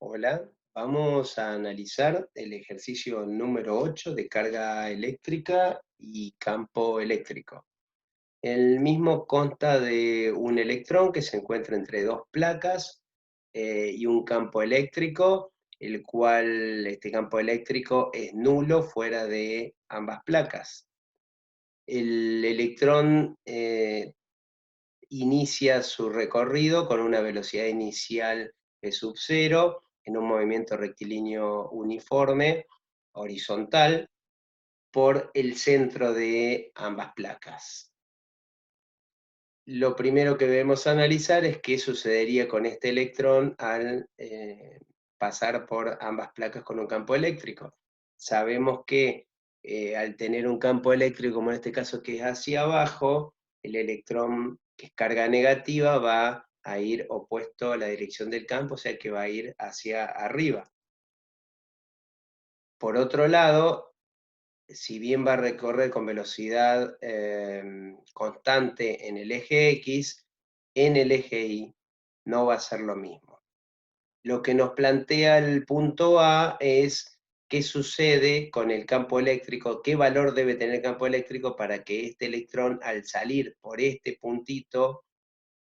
Hola, vamos a analizar el ejercicio número 8 de carga eléctrica y campo eléctrico. El mismo consta de un electrón que se encuentra entre dos placas y un campo eléctrico, el cual este campo eléctrico es nulo fuera de ambas placas. El electrón inicia su recorrido con una velocidad inicial de sub cero en un movimiento rectilíneo uniforme, horizontal, por el centro de ambas placas. Lo primero que debemos analizar es qué sucedería con este electrón al pasar por ambas placas con un campo eléctrico. Sabemos que al tener un campo eléctrico, como en este caso que es hacia abajo, el electrón que es carga negativa va a ir opuesto a la dirección del campo, o sea que va a ir hacia arriba. Por otro lado, si bien va a recorrer con velocidad constante en el eje X, en el eje Y no va a ser lo mismo. Lo que nos plantea el punto A es qué sucede con el campo eléctrico, qué valor debe tener el campo eléctrico para que este electrón al salir por este puntito,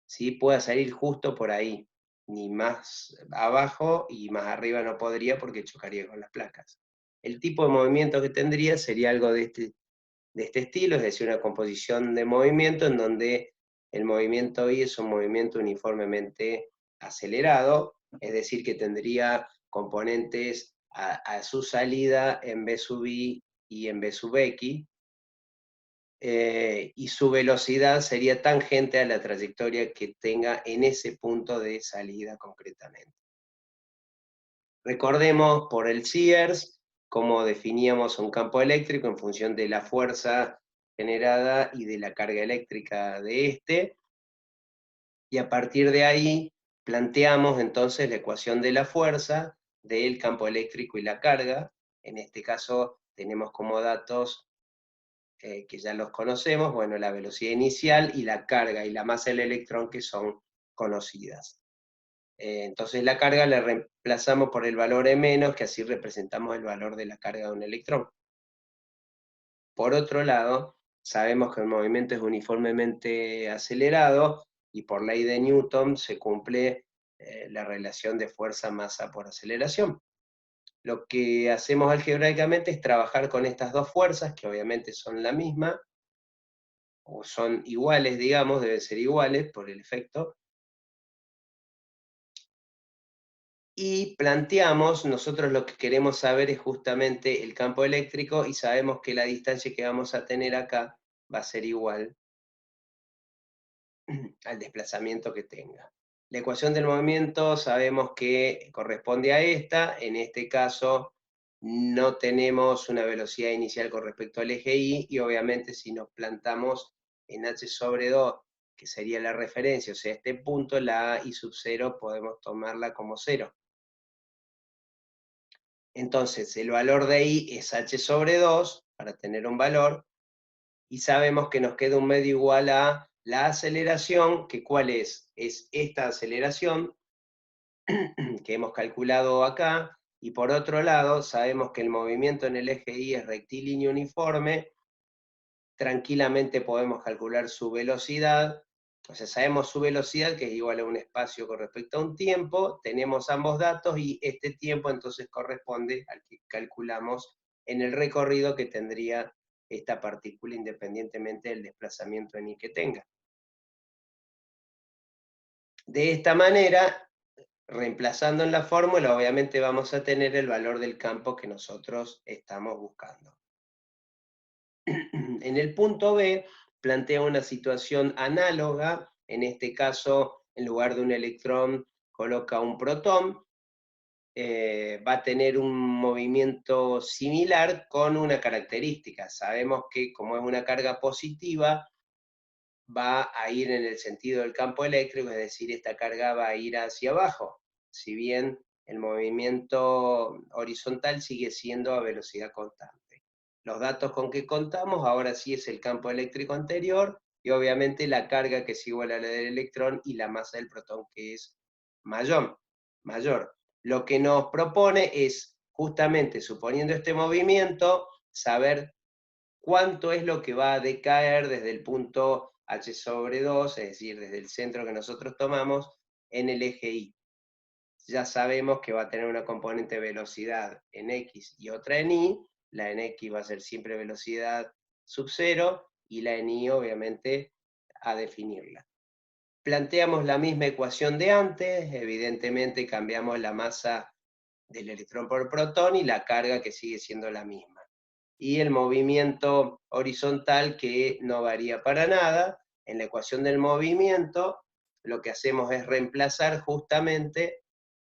¿sí?, pueda salir justo por ahí, ni más abajo y más arriba no podría porque chocaría con las placas. El tipo de movimiento que tendría sería algo de este estilo, es decir, una composición de movimiento en donde el movimiento I es un movimiento uniformemente acelerado, es decir, que tendría componentes a su salida en V sub I y en V sub X, y su velocidad sería tangente a la trayectoria que tenga en ese punto de salida concretamente. Recordemos por el Sears cómo definíamos un campo eléctrico en función de la fuerza generada y de la carga eléctrica de este, y a partir de ahí planteamos entonces la ecuación de la fuerza, del campo eléctrico y la carga. En este caso tenemos como datos que ya los conocemos, bueno, la velocidad inicial y la carga y la masa del electrón que son conocidas. Entonces la carga la reemplazamos por el valor E menos, que así representamos el valor de la carga de un electrón. Por otro lado, sabemos que el movimiento es uniformemente acelerado y por ley de Newton se cumple la relación de fuerza-masa por aceleración. Lo que hacemos algebraicamente es trabajar con estas dos fuerzas, que obviamente son la misma, o son iguales, digamos, deben ser iguales por el efecto, y planteamos, nosotros lo que queremos saber es justamente el campo eléctrico y sabemos que la distancia que vamos a tener acá va a ser igual al desplazamiento que tenga. La ecuación del movimiento sabemos que corresponde a esta, en este caso no tenemos una velocidad inicial con respecto al eje Y, y obviamente si nos plantamos en h sobre 2, que sería la referencia, o sea, este punto, la I sub 0 podemos tomarla como 0. Entonces, el valor de I es h sobre 2, para tener un valor, y sabemos que nos queda un medio igual a la aceleración, que ¿cuál es? Es esta aceleración que hemos calculado acá, y por otro lado, sabemos que el movimiento en el eje Y es rectilíneo uniforme, tranquilamente podemos calcular su velocidad, o sea, sabemos su velocidad, que es igual a un espacio con respecto a un tiempo, tenemos ambos datos, y este tiempo entonces corresponde al que calculamos en el recorrido que tendría esta partícula independientemente del desplazamiento en I que tenga. De esta manera, reemplazando en la fórmula, obviamente vamos a tener el valor del campo que nosotros estamos buscando. En el punto B plantea una situación análoga, en este caso, en lugar de un electrón, coloca un protón, va a tener un movimiento similar con una característica. Sabemos que como es una carga positiva, va a ir en el sentido del campo eléctrico, es decir, esta carga va a ir hacia abajo, si bien el movimiento horizontal sigue siendo a velocidad constante. Los datos con que contamos ahora sí es el campo eléctrico anterior y obviamente la carga que es igual a la del electrón y la masa del protón que es mayor. Lo que nos propone es, justamente suponiendo este movimiento, saber cuánto es lo que va a decaer desde el punto h sobre 2, es decir, desde el centro que nosotros tomamos, en el eje y. Ya sabemos que va a tener una componente velocidad en x y otra en y. La en x va a ser siempre velocidad sub 0 y la en y obviamente a definirla. Planteamos la misma ecuación de antes, evidentemente cambiamos la masa del electrón por protón y la carga que sigue siendo la misma. Y el movimiento horizontal que no varía para nada. En la ecuación del movimiento lo que hacemos es reemplazar justamente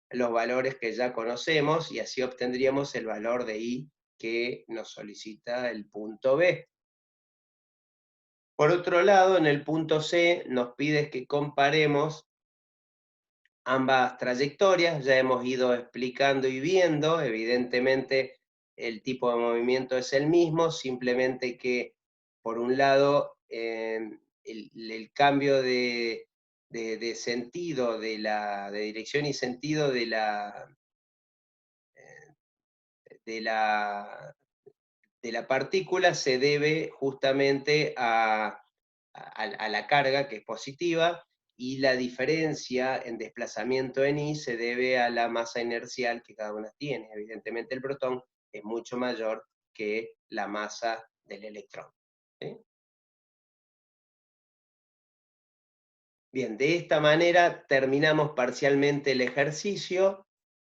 los valores que ya conocemos y así obtendríamos el valor de I que nos solicita el punto B. Por otro lado, en el punto C nos pide que comparemos ambas trayectorias. Ya hemos ido explicando y viendo, evidentemente el tipo de movimiento es el mismo, simplemente que por un lado el cambio de sentido, de dirección y sentido de la, de la partícula se debe justamente a la carga, que es positiva, y la diferencia en desplazamiento en I se debe a la masa inercial que cada una tiene. Evidentemente el protón es mucho mayor que la masa del electrón. ¿Sí? Bien, de esta manera terminamos parcialmente el ejercicio.